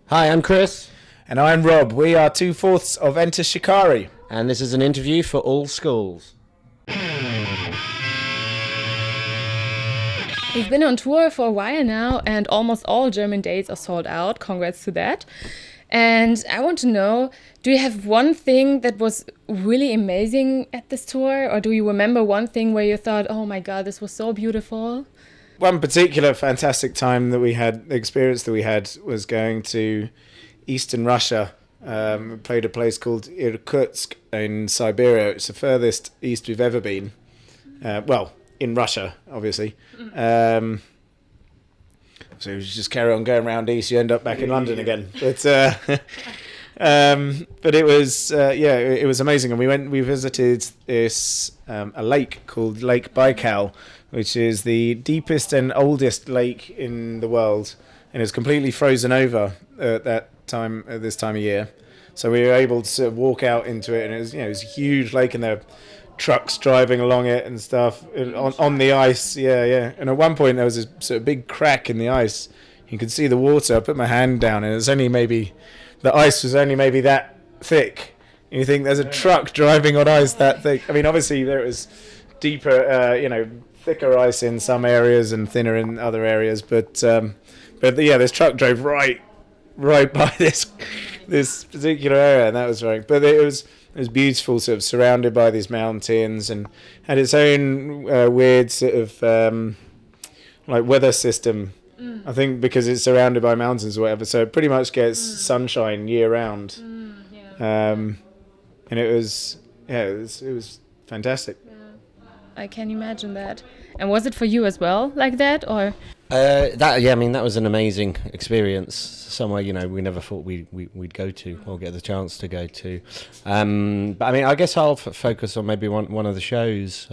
Hi, I'm Chris, And I'm Rob. We are 2/4 of Enter Shikari. and this is an interview for all schools. We've been on tour for a while now, and almost all German dates are sold out. Congrats to that. And I want to know, do you have one thing that was really amazing at this tour? Or do you remember one thing where you thought, oh my God, this was so beautiful? One particular fantastic time that we had, the experience that we had, was going to Eastern Russia. Played a place called Irkutsk in Siberia. It's the furthest east we've ever been. In Russia, obviously. So you just carry on going around east, you end up back in London again. But it was it was amazing, and we visited this a lake called Lake Baikal, which is the deepest and oldest lake in the world, and it's completely frozen over at this time of year. So we were able to sort of walk out into it, and it was a huge lake, and there were trucks driving along it and stuff on the ice. Yeah. And at one point there was this sort of big crack in the ice. You could see the water. I put my hand down, and the ice was only maybe that thick. And you think there's a truck driving on ice that thick. I mean, obviously there was deeper, thicker ice in some areas and thinner in other areas. But this truck drove right by this particular area, and that was right. But it was beautiful, sort of surrounded by these mountains, and had its own weird sort of like weather system. I think because it's surrounded by mountains or whatever, so it pretty much gets sunshine year round. And it was fantastic. I can imagine that. And was it for you as well, like that, or? That was an amazing experience. Somewhere we never thought we'd go to or get the chance to go to. But I mean, I guess I'll focus on maybe one of the shows.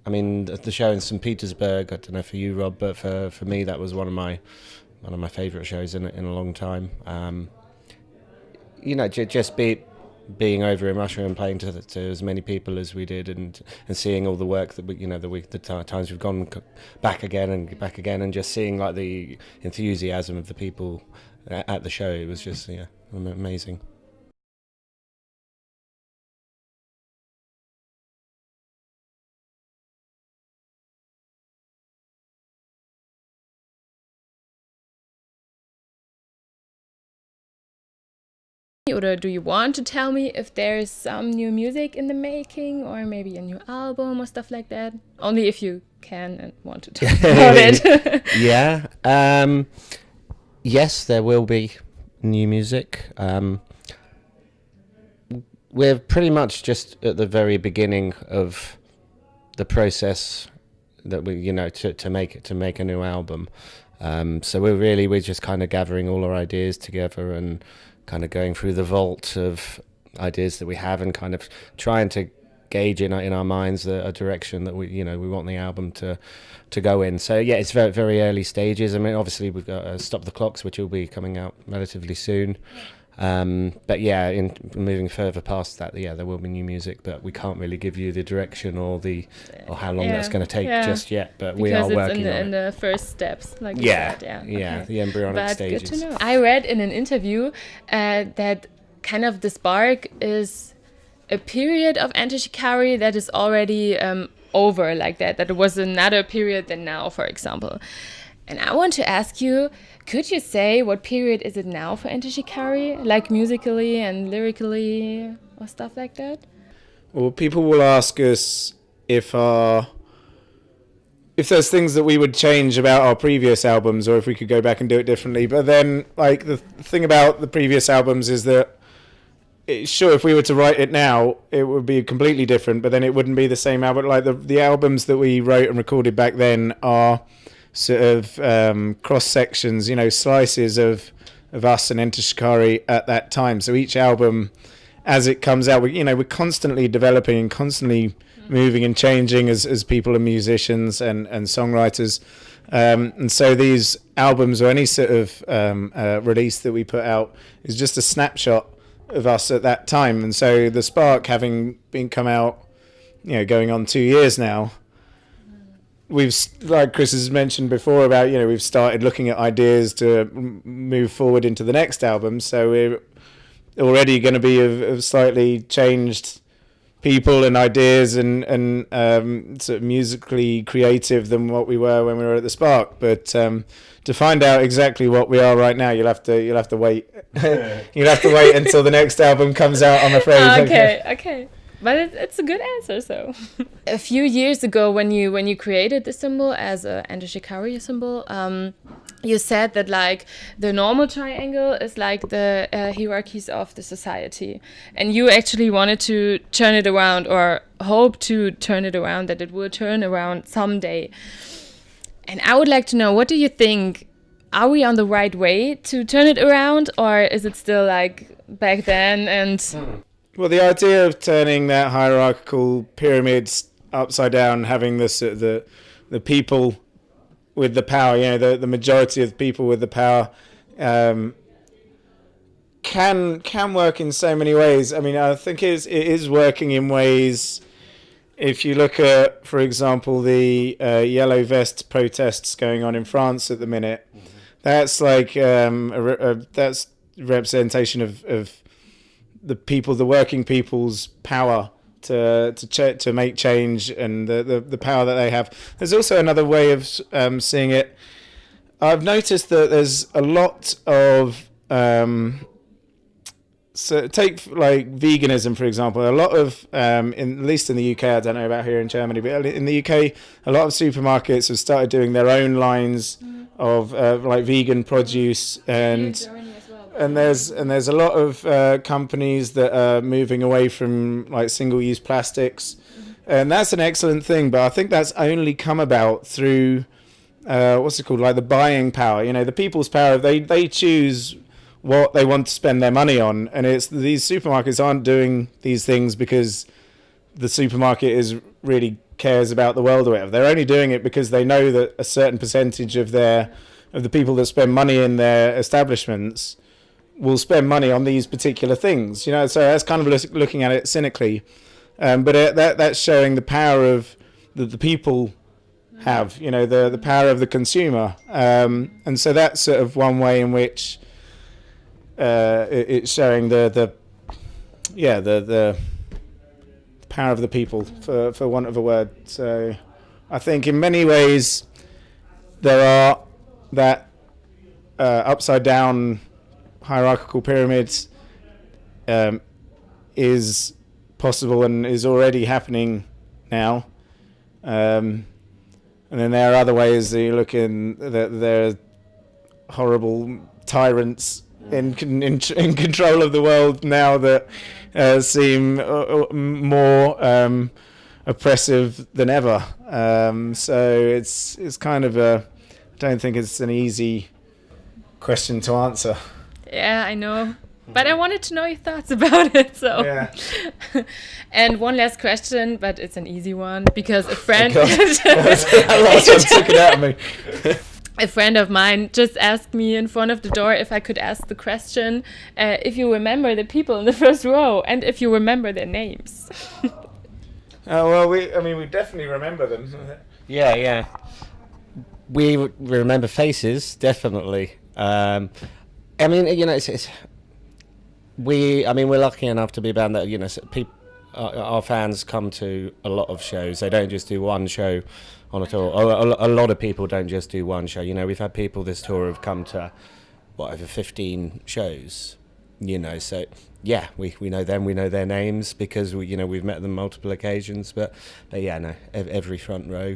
I mean, the show in St. Petersburg. I don't know for you, Rob, but for me, that was one of my favourite shows in a long time. Just being over in Russia and playing to as many people as we did, and seeing all the work that the times we've gone back again and just seeing like the enthusiasm of the people at the show, it was just amazing. Or do you want to tell me if there's some new music in the making, or maybe a new album or stuff like that? Only if you can and want to talk about it. Yeah. Yes, there will be new music. We're pretty much just at the very beginning of the process that we, to make a new album. So we're just kind of gathering all our ideas together and kind of going through the vault of ideas that we have, and kind of trying to gauge in our minds a direction that we want the album to go in. So yeah, it's very, very early stages. I mean, obviously we've got Stop the Clocks, which will be coming out relatively soon. But yeah, in moving further past that, there will be new music, but we can't really give you the direction or how long that's going to take just yet. But we are working on it. In the first steps, like you said. Okay. The embryonic stages. Good to know. I read in an interview that kind of the spark is a period of Enter Shikari that is already over, like that it was another period than now, for example. And I want to ask you, could you say what period is it now for Enter Shikari, like musically and lyrically or stuff like that? Well, people will ask us if there's things that we would change about our previous albums, or if we could go back and do it differently. But then, like, the thing about the previous albums is that, sure, if we were to write it now, it would be completely different, but then it wouldn't be the same album. Like, the albums that we wrote and recorded back then are sort of cross sections, slices of us and Enter Shikari at that time. So each album, as it comes out, we're constantly developing and constantly moving and changing as people and musicians and songwriters. And so these albums, or any sort of release that we put out, is just a snapshot of us at that time. And so the spark, having been come out, going on 2 years now, like Chris has mentioned before about, we've started looking at ideas to move forward into the next album. So we're already going to be of slightly changed people and ideas and sort of musically creative than what we were when we were at the Spark. But to find out exactly what we are right now, you'll have to wait. You'll have to wait until the next album comes out, I'm afraid. Okay. But it's a good answer. So, a few years ago, when you created the symbol as a Enter Shikari symbol, you said that like the normal triangle is like the hierarchies of the society, and you actually wanted to turn it around, or hope to turn it around, that it will turn around someday. And I would like to know, what do you think? Are we on the right way to turn it around, or is it still like back then? And well, the idea of turning that hierarchical pyramids upside down, having the people with the power, the majority of the people with the power, can work in so many ways. I mean, I think it is working in ways. If you look at, for example, the yellow vest protests going on in France at the minute, that's like that's representation of the people, the working people's power to make change, and the power that they have. There's also another way of seeing it. I've noticed that there's a lot of so take like veganism, for example. A lot of at least in the UK, I don't know about here in Germany, but in the UK, a lot of supermarkets have started doing their own lines of like vegan produce, and there's a lot of companies that are moving away from like single-use plastics, and that's an excellent thing. But I think that's only come about through what's it called, like the buying power. The people's power. They choose what they want to spend their money on, and it's these supermarkets aren't doing these things because the supermarket is really cares about the world or whatever. They're only doing it because they know that a certain percentage of the people that spend money in their establishments will spend money on these particular things. So that's kind of looking at it cynically, but that's showing the power of the people have, the power of the consumer, and so that's sort of one way in which it's showing the power of the people, for want of a word. So I think in many ways there are that upside down hierarchical pyramids is possible and is already happening now, and then there are other ways that you look in that there are horrible tyrants in control of the world now that seem more oppressive than ever. So it's kind of I don't think it's an easy question to answer. Yeah, I know. But I wanted to know your thoughts about it. So, yeah. And one last question, but it's an easy one, because a friend took it out of me. A friend of mine just asked me in front of the door if I could ask the question if you remember the people in the first row and if you remember their names. Well, we definitely remember them. Yeah. We remember faces, definitely. We're lucky enough to be a band that, our fans come to a lot of shows. They don't just do one show on a tour. A lot of people don't just do one show. We've had people this tour have come to over 15 shows. So yeah, we know them. We know their names because we've met them multiple occasions. But yeah, no, every front row.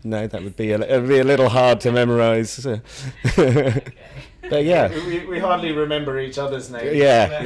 No, that would be a little hard to memorise. But yeah, we hardly remember each other's names. Yeah.